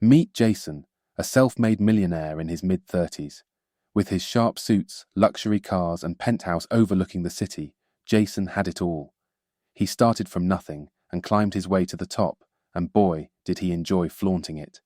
Meet Jason, a self-made millionaire in his mid-30s. With his sharp suits, luxury cars, and penthouse overlooking the city, Jason had it all. He started from nothing and climbed his way to the top, and boy, did he enjoy flaunting it.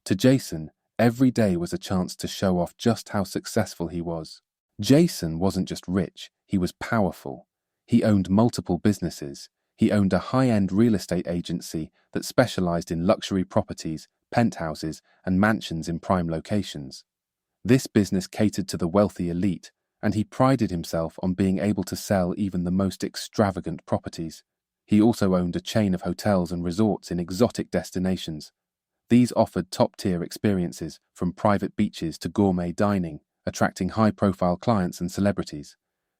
To Jason, every day was a chance to show off just how successful he was. Jason wasn't just rich, he was powerful. He owned multiple businesses. He owned a high-end real estate agency that specialized in luxury properties, penthouses, and mansions in prime locations. This business catered to the wealthy elite, and he prided himself on being able to sell even the most extravagant properties. He also owned a chain of hotels and resorts in exotic destinations. These offered top-tier experiences, from private beaches to gourmet dining, attracting high-profile clients and celebrities.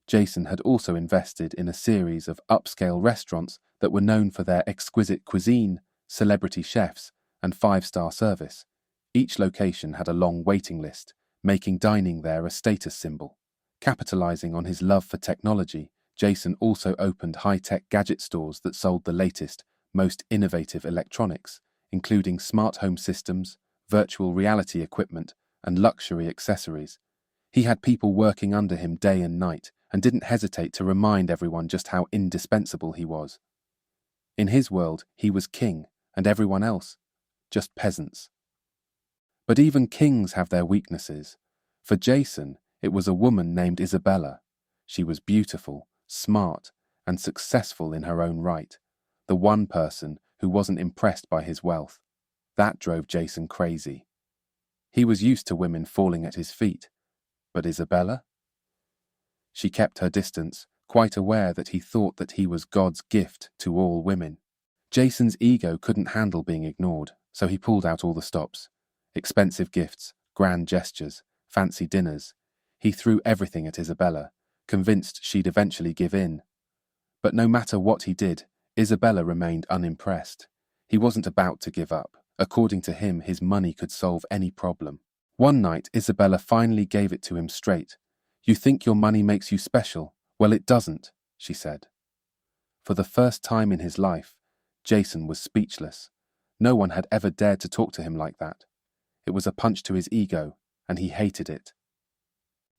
Jason had also invested in a series of upscale restaurants that were known for their exquisite cuisine, celebrity chefs, and five-star service. Each location had a long waiting list, making dining there a status symbol. Capitalizing on his love for technology, Jason also opened high-tech gadget stores that sold the latest, most innovative electronics, including smart home systems, virtual reality equipment, and luxury accessories. He had people working under him day and night, and didn't hesitate to remind everyone just how indispensable he was. In his world, he was king, and everyone else, just peasants. But even kings have their weaknesses. For Jason, it was a woman named Isabella. She was beautiful, smart, and successful in her own right. The one person who wasn't impressed by his wealth. That drove Jason crazy. He was used to women falling at his feet. But Isabella? She kept her distance, quite aware that he thought that he was God's gift to all women. Jason's ego couldn't handle being ignored, so he pulled out all the stops. Expensive gifts, grand gestures, fancy dinners. He threw everything at Isabella, convinced she'd eventually give in. But no matter what he did, Isabella remained unimpressed. He wasn't about to give up. According to him, his money could solve any problem. One night, Isabella finally gave it to him straight. "You think your money makes you special? Well, it doesn't," she said. For the first time in his life, Jason was speechless. No one had ever dared to talk to him like that. It was a punch to his ego, and he hated it.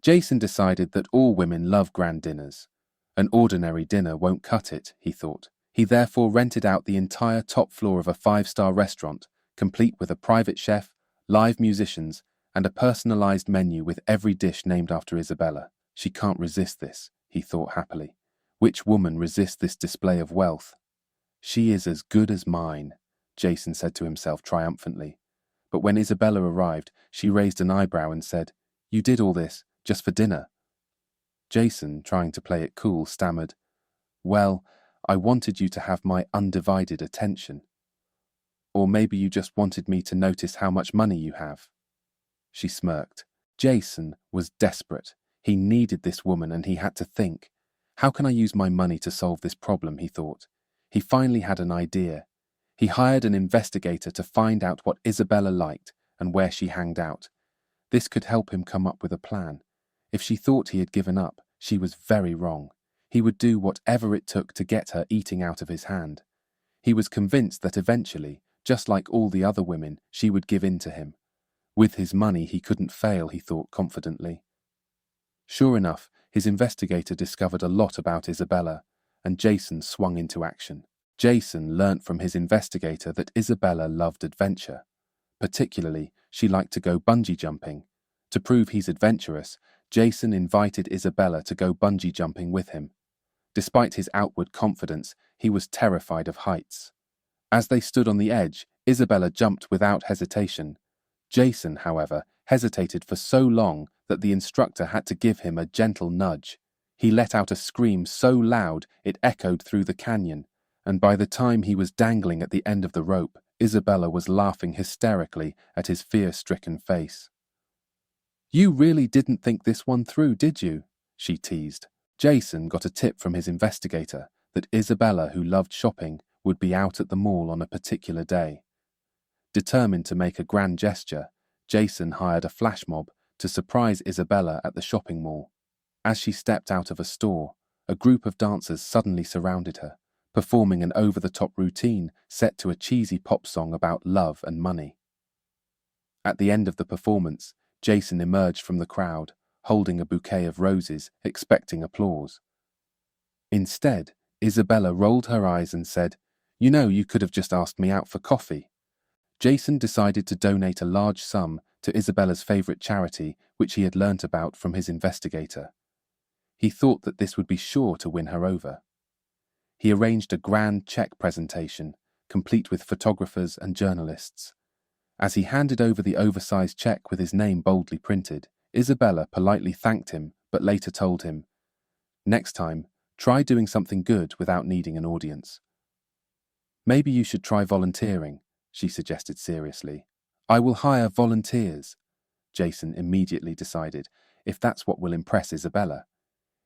Jason decided that all women love grand dinners. An ordinary dinner won't cut it, he thought. He therefore rented out the entire top floor of a five-star restaurant, complete with a private chef, live musicians, and a personalized menu with every dish named after Isabella. She can't resist this, he thought happily. Which woman resists this display of wealth? She is as good as mine, Jason said to himself triumphantly. But when Isabella arrived, she raised an eyebrow and said, "You did all this, just for dinner?" Jason, trying to play it cool, stammered, "Well, I wanted you to have my undivided attention. Or maybe you just wanted me to notice how much money you have." She smirked. Jason was desperate. He needed this woman and he had to think. How can I use my money to solve this problem, he thought. He finally had an idea. He hired an investigator to find out what Isabella liked and where she hanged out. This could help him come up with a plan. If she thought he had given up, she was very wrong. He would do whatever it took to get her eating out of his hand. He was convinced that eventually, just like all the other women, she would give in to him. With his money, he couldn't fail, he thought confidently. Sure enough, his investigator discovered a lot about Isabella, and Jason swung into action. Jason learnt from his investigator that Isabella loved adventure. Particularly, she liked to go bungee jumping. To prove he's adventurous, Jason invited Isabella to go bungee jumping with him. Despite his outward confidence, he was terrified of heights. As they stood on the edge, Isabella jumped without hesitation. Jason, however, hesitated for so long that the instructor had to give him a gentle nudge. He let out a scream so loud it echoed through the canyon, and by the time he was dangling at the end of the rope, Isabella was laughing hysterically at his fear-stricken face. "You really didn't think this one through, did you?" she teased. Jason got a tip from his investigator that Isabella, who loved shopping, would be out at the mall on a particular day. Determined to make a grand gesture, Jason hired a flash mob to surprise Isabella at the shopping mall. As she stepped out of a store, a group of dancers suddenly surrounded her, performing an over-the-top routine set to a cheesy pop song about love and money. At the end of the performance, Jason emerged from the crowd, holding a bouquet of roses, expecting applause. Instead, Isabella rolled her eyes and said, "You know, you could have just asked me out for coffee." Jason decided to donate a large sum to Isabella's favorite charity, which he had learnt about from his investigator. He thought that this would be sure to win her over. He arranged a grand check presentation, complete with photographers and journalists. As he handed over the oversized check with his name boldly printed, Isabella politely thanked him, but later told him, "Next time, try doing something good without needing an audience." "Maybe you should try volunteering," she suggested seriously. "I will hire volunteers," Jason immediately decided, if that's what will impress Isabella.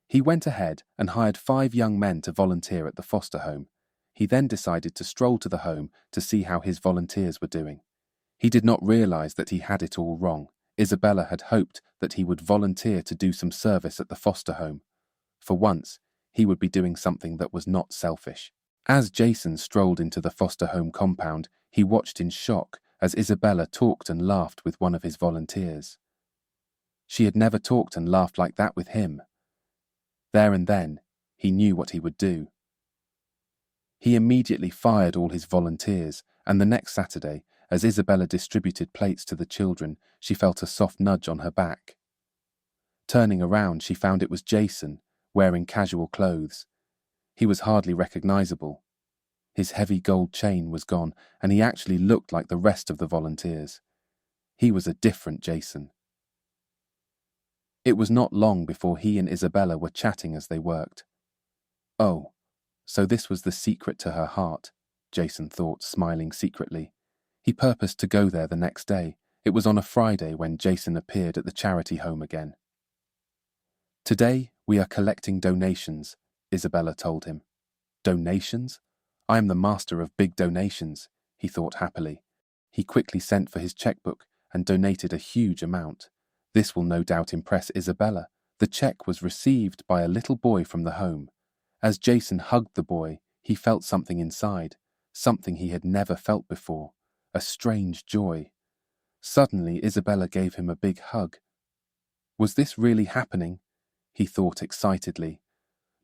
He went ahead and hired 5 young men to volunteer at the foster home. He then decided to stroll to the home to see how his volunteers were doing. He did not realize that he had it all wrong. Isabella had hoped that he would volunteer to do some service at the foster home. For once, he would be doing something that was not selfish. As Jason strolled into the foster home compound, he watched in shock as Isabella talked and laughed with one of his volunteers. She had never talked and laughed like that with him. There and then, he knew what he would do. He immediately fired all his volunteers, and the next Saturday, as Isabella distributed plates to the children, she felt a soft nudge on her back. Turning around, she found it was Jason, wearing casual clothes. He was hardly recognizable. His heavy gold chain was gone, and he actually looked like the rest of the volunteers. He was a different Jason. It was not long before he and Isabella were chatting as they worked. Oh, so this was the secret to her heart, Jason thought, smiling secretly. He purposed to go there the next day. It was on a Friday when Jason appeared at the charity home again. "Today we are collecting donations," Isabella told him. "Donations? I am the master of big donations," he thought happily. He quickly sent for his checkbook and donated a huge amount. This will no doubt impress Isabella. The check was received by a little boy from the home. As Jason hugged the boy, he felt something inside, something he had never felt before, a strange joy. Suddenly, Isabella gave him a big hug. Was this really happening? He thought excitedly.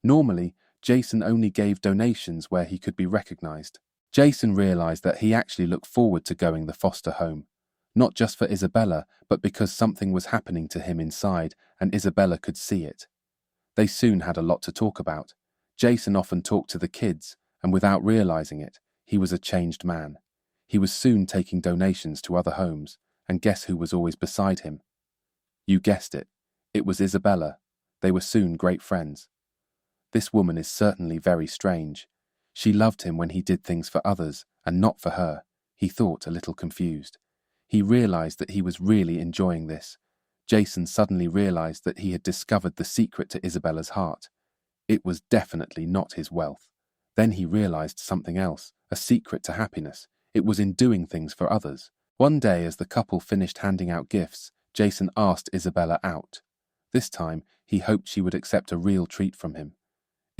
Normally, Jason only gave donations where he could be recognized. Jason realized that he actually looked forward to going the foster home, not just for Isabella, but because something was happening to him inside, and Isabella could see it. They soon had a lot to talk about. Jason often talked to the kids, and without realizing it, he was a changed man. He was soon taking donations to other homes, and guess who was always beside him? You guessed it. It was Isabella. They were soon great friends. This woman is certainly very strange. She loved him when he did things for others, and not for her, he thought, a little confused. He realized that he was really enjoying this. Jason suddenly realized that he had discovered the secret to Isabella's heart. It was definitely not his wealth. Then he realized something else, a secret to happiness. It was in doing things for others. One day, as the couple finished handing out gifts, Jason asked Isabella out. This time, he hoped she would accept a real treat from him.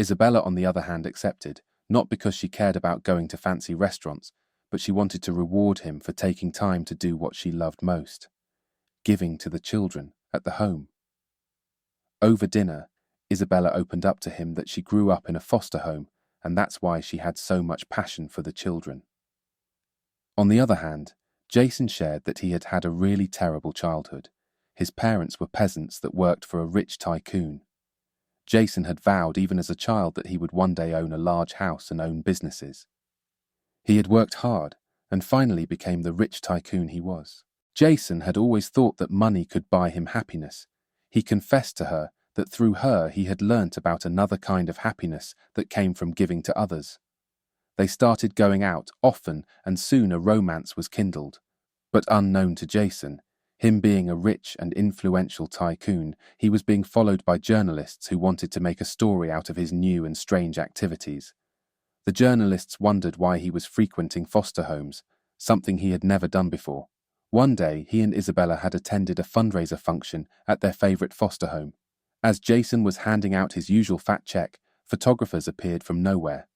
Isabella, on the other hand, accepted, not because she cared about going to fancy restaurants, but she wanted to reward him for taking time to do what she loved most, giving to the children at the home. Over dinner, Isabella opened up to him that she grew up in a foster home, and that's why she had so much passion for the children. On the other hand, Jason shared that he had had a really terrible childhood. His parents were peasants that worked for a rich tycoon. Jason had vowed even as a child that he would one day own a large house and own businesses. He had worked hard and finally became the rich tycoon he was. Jason had always thought that money could buy him happiness. He confessed to her that through her he had learnt about another kind of happiness that came from giving to others. They started going out often, and soon a romance was kindled. But unknown to Jason, him being a rich and influential tycoon, he was being followed by journalists who wanted to make a story out of his new and strange activities. The journalists wondered why he was frequenting foster homes, something he had never done before. One day, he and Isabella had attended a fundraiser function at their favorite foster home. As Jason was handing out his usual fat check, photographers appeared from nowhere.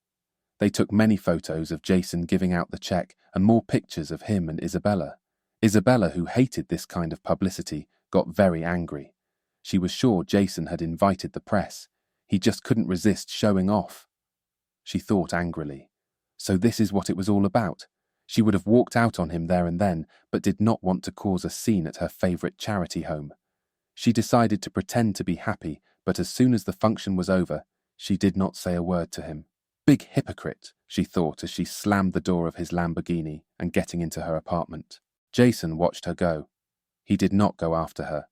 They took many photos of Jason giving out the check and more pictures of him and Isabella. Isabella, who hated this kind of publicity, got very angry. She was sure Jason had invited the press. He just couldn't resist showing off. She thought angrily. So this is what it was all about. She would have walked out on him there and then, but did not want to cause a scene at her favourite charity home. She decided to pretend to be happy, but as soon as the function was over, she did not say a word to him. Big hypocrite, she thought as she slammed the door of his Lamborghini and getting into her apartment. Jason watched her go. He did not go after her.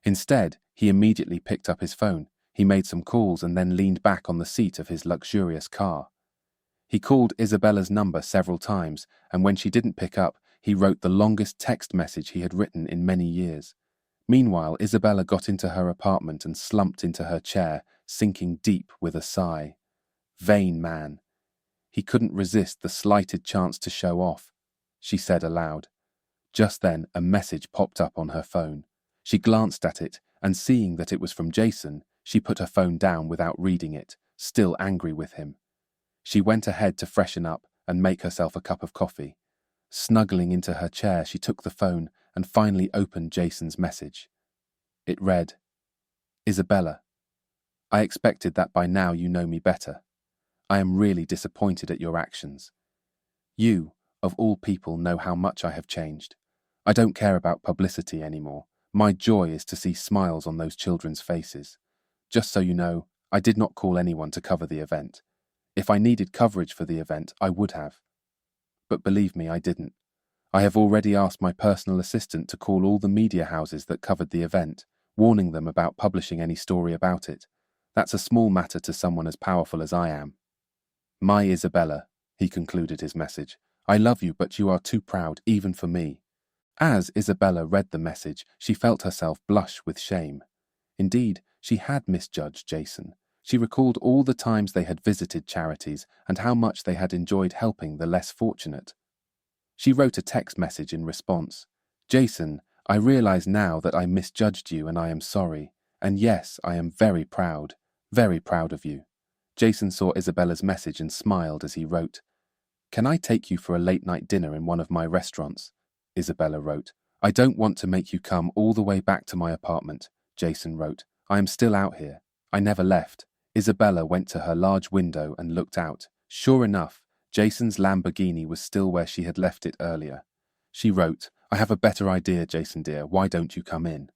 Instead, he immediately picked up his phone. He made some calls and then leaned back on the seat of his luxurious car. He called Isabella's number several times, and when she didn't pick up, he wrote the longest text message he had written in many years. Meanwhile, Isabella got into her apartment and slumped into her chair, sinking deep with a sigh. Vain man. He couldn't resist the slighted chance to show off, she said aloud. Just then, a message popped up on her phone. She glanced at it, and seeing that it was from Jason, she put her phone down without reading it, still angry with him. She went ahead to freshen up and make herself a cup of coffee. Snuggling into her chair, she took the phone and finally opened Jason's message. It read, Isabella, I expected that by now you know me better. I am really disappointed at your actions. You, of all people, know how much I have changed. I don't care about publicity anymore. My joy is to see smiles on those children's faces. Just so you know, I did not call anyone to cover the event. If I needed coverage for the event, I would have. But believe me, I didn't. I have already asked my personal assistant to call all the media houses that covered the event, warning them about publishing any story about it. That's a small matter to someone as powerful as I am. My Isabella, he concluded his message, I love you, but you are too proud even for me. As Isabella read the message, she felt herself blush with shame. Indeed, she had misjudged Jason. She recalled all the times they had visited charities and how much they had enjoyed helping the less fortunate. She wrote a text message in response. Jason, I realize now that I misjudged you and I am sorry. And yes, I am very proud of you. Jason saw Isabella's message and smiled as he wrote, Can I take you for a late-night dinner in one of my restaurants? Isabella wrote. I don't want to make you come all the way back to my apartment, Jason wrote. I am still out here. I never left. Isabella went to her large window and looked out. Sure enough, Jason's Lamborghini was still where she had left it earlier. She wrote, I have a better idea, Jason dear. Why don't you come in?